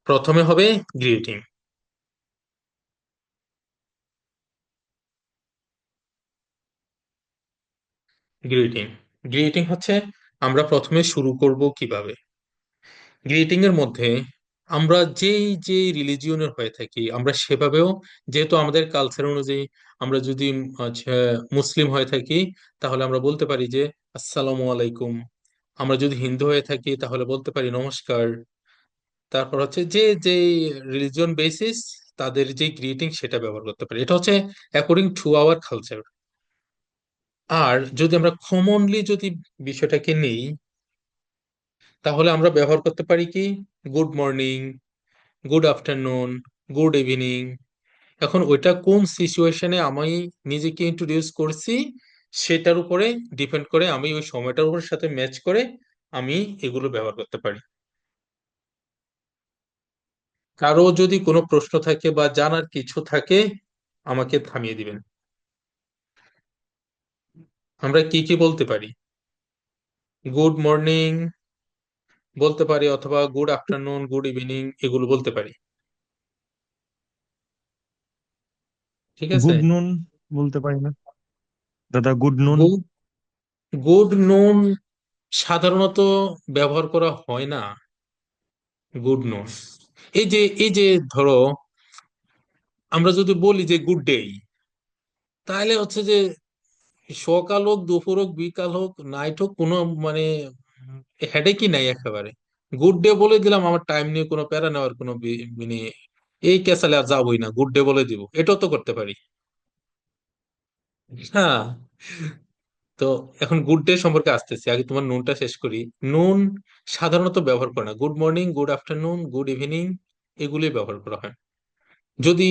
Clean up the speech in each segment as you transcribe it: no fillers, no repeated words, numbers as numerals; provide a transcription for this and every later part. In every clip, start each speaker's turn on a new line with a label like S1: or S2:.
S1: প্রথমে হবে greeting. Greeting greeting হচ্ছে আমরা প্রথমে শুরু করব কিভাবে। গ্রিটিং এর মধ্যে আমরা যেই যে রিলিজিয়নের হয়ে থাকি আমরা সেভাবেও, যেহেতু আমাদের কালচার অনুযায়ী, আমরা যদি আচ্ছা মুসলিম হয়ে থাকি তাহলে আমরা বলতে পারি যে আসসালামু আলাইকুম। আমরা যদি হিন্দু হয়ে থাকি তাহলে বলতে পারি নমস্কার। তারপর হচ্ছে যে যে রিলিজিয়ন বেসিস তাদের যে গ্রিটিং সেটা ব্যবহার করতে পারি, এটা হচ্ছে অ্যাকর্ডিং টু আওয়ার কালচার। আর যদি আমরা কমনলি যদি বিষয়টাকে নেই তাহলে আমরা ব্যবহার করতে পারি কি good morning, good afternoon, good evening. এখন ওইটা কোন সিচুয়েশনে আমি নিজেকে ইন্ট্রোডিউস করছি সেটার উপরে ডিপেন্ড করে, আমি ওই সময়টার উপর সাথে ম্যাচ করে আমি এগুলো ব্যবহার করতে পারি। কারো যদি কোনো প্রশ্ন থাকে বা জানার কিছু থাকে আমাকে থামিয়ে দিবেন। আমরা কি কি বলতে পারি? গুড মর্নিং বলতে পারি, অথবা গুড আফটারনুন, গুড ইভিনিং এগুলো বলতে পারি। ঠিক আছে।
S2: গুড নুন বলতে পারি না দাদা? গুড নুন।
S1: গুড গুড নুন সাধারণত ব্যবহার করা হয় না। গুড নুন, এই যে ধরো আমরা যদি বলি যে গুড ডে, তাহলে হচ্ছে যে সকাল হোক, দুপুর হোক, বিকাল হোক, নাইট হোক, কোনো মানে হেডেকই নাই একেবারে। গুড ডে বলে দিলাম, আমার টাইম নিয়ে কোনো প্যারা নেওয়ার কোনো মানে এই ক্যাসালে আর যাবোই না, গুড ডে বলে দিব, এটাও তো করতে পারি। হ্যাঁ। তো এখন গুড ডে সম্পর্কে আসতেছি, আগে তোমার নুনটা শেষ করি। নুন সাধারণত ব্যবহার করে না, good morning, good afternoon, good evening এগুলি ব্যবহার করা হয়। যদি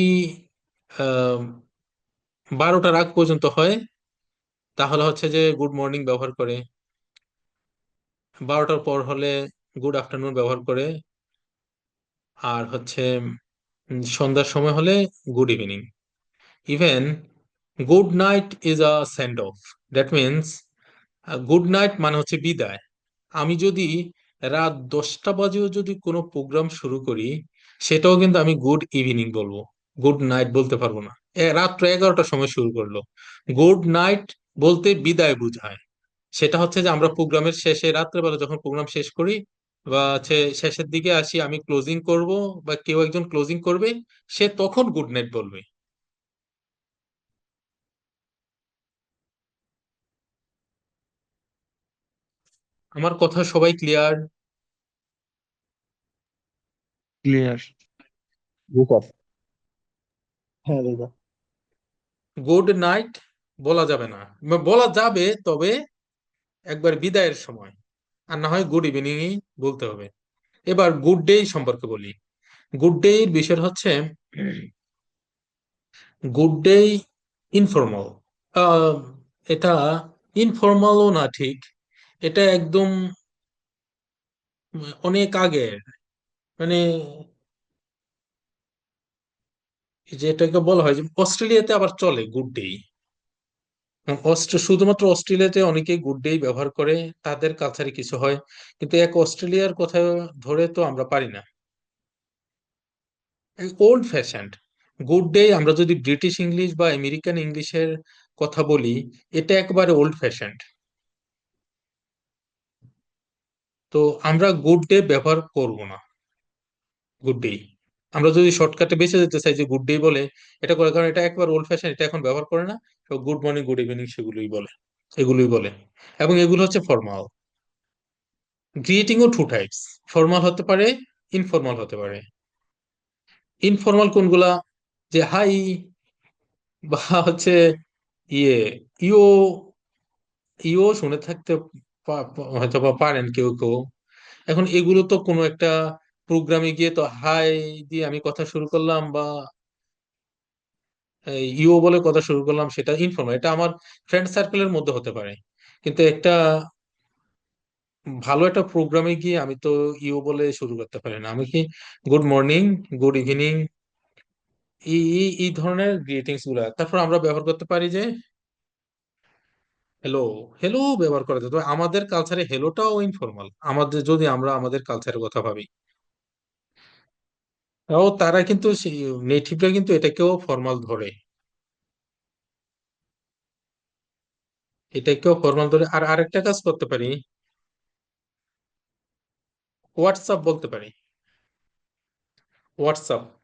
S1: আহ 12টার আগ পর্যন্ত হয় তাহলে হচ্ছে যে গুড মর্নিং ব্যবহার করে, 12টার পর হলে গুড আফটারনুন ব্যবহার করে, আর হচ্ছে সন্ধ্যার সময় হলে good evening. Even good night is a send of, that means good night মানে হচ্ছে বিদায়। আমি যদি রাত 10টা বাজেও যদি কোনো প্রোগ্রাম শুরু করি সেটাও কিন্তু আমি গুড ইভিনিং বলবো, গুড নাইট বলতে পারবো না। রাত্র 11টার সময় শুরু করলো, গুড নাইট বলতে বিদায় বোঝায়। সেটা হচ্ছে যে আমরা প্রোগ্রামের শেষে রাত্রেবেলা যখন প্রোগ্রাম শেষ করি বা হচ্ছে শেষের দিকে আসি, আমি ক্লোজিং করব বা কেউ একজন ক্লোজিং করবে, সে তখন গুড নাইট বলবে। আমার কথা সবাই ক্লিয়ার?
S2: ক্লিয়ার।
S3: জি স্যার। হ্যাঁ দাদা।
S1: গুড নাইট বলা যাবে না, বলা যাবে তবে একবার বিদায়ের সময়, আর না হয় গুড ইভিনিংই বলতে হবে। এবার গুড ডে সম্পর্কে বলি। গুড ডে এর বিষয় হচ্ছে গুড ডে ইনফর্মাল। এটা ইনফর্মালও না ঠিক, এটা একদম অনেক আগের, মানে যেটাকে বলা হয় যে অস্ট্রেলিয়াতে আবার চলে গুড ডে। শুধুমাত্র অস্ট্রেলিয়াতে অনেকেই গুড ডে ব্যবহার করে, তাদের কালচারে কিছু হয়, কিন্তু এক অস্ট্রেলিয়ার কথা ধরে তো আমরা পারি না। ওল্ড ফ্যাশনড গুড ডে, আমরা যদি ব্রিটিশ ইংলিশ বা আমেরিকান ইংলিশের কথা বলি, এটা একবারে ওল্ড ফ্যাশনড। তো আমরা গুড ডে ব্যবহার করব না। গুড ডে আমরা যদি শর্টকাটে বেঁচে যেতে চাই যে গুড ডে বলে, এটা করে, কারণ এটা একবার ওল্ড ফ্যাশন, এটা এখন ব্যবহার করে না। তো গুড মর্নিং, গুড ইভিনিং সেগুলোই বলে, এগুলোই বলে। এবং এগুলো হচ্ছে ফর্মাল। গ্রিয়েটিংও টু টাইপস, ফর্মাল হতে পারে, ইনফর্মাল হতে পারে। ইনফর্মাল কোনগুলা? যে হাই, বা হচ্ছে ইয়ে, ইও, ইও শুনে থাকতে হয়তো বা পারেন কেউ কেউ। এখন এগুলো তো কোনো একটা প্রোগ্রামে গিয়ে তো হাই দিয়ে আমি কথা শুরু করলাম, বা ইও বলে কথা শুরু করলাম, সেটা ইনফর্মাল, এটা আমার ফ্রেন্ড সার্কেলের মধ্যে হতে পারে। কিন্তু একটা ভালো একটা প্রোগ্রামে গিয়ে আমি তো ইও বলে শুরু করতে পারি না, আমি কি গুড মর্নিং, গুড ইভিনিং, এই ধরনের গ্রিটিংস গুলা। তারপর আমরা ব্যবহার করতে পারি যে হ্যালো। হ্যালো ব্যবহার করা যায়, তবে আমাদের কালচারে হ্যালোটাও ইনফর্মাল, আমাদের যদি আমরা আমাদের কালচারের কথা ভাবি। ও তারা কিন্তু নেটিভরা কিন্তু এটাকেও ফর্মাল ধরে, এটাকেও ফর্মাল ধরে। আর আরেকটা কাজ করতে পারি, হোয়াটসঅ্যাপ বলতে পারি, হোয়াটসঅ্যাপ।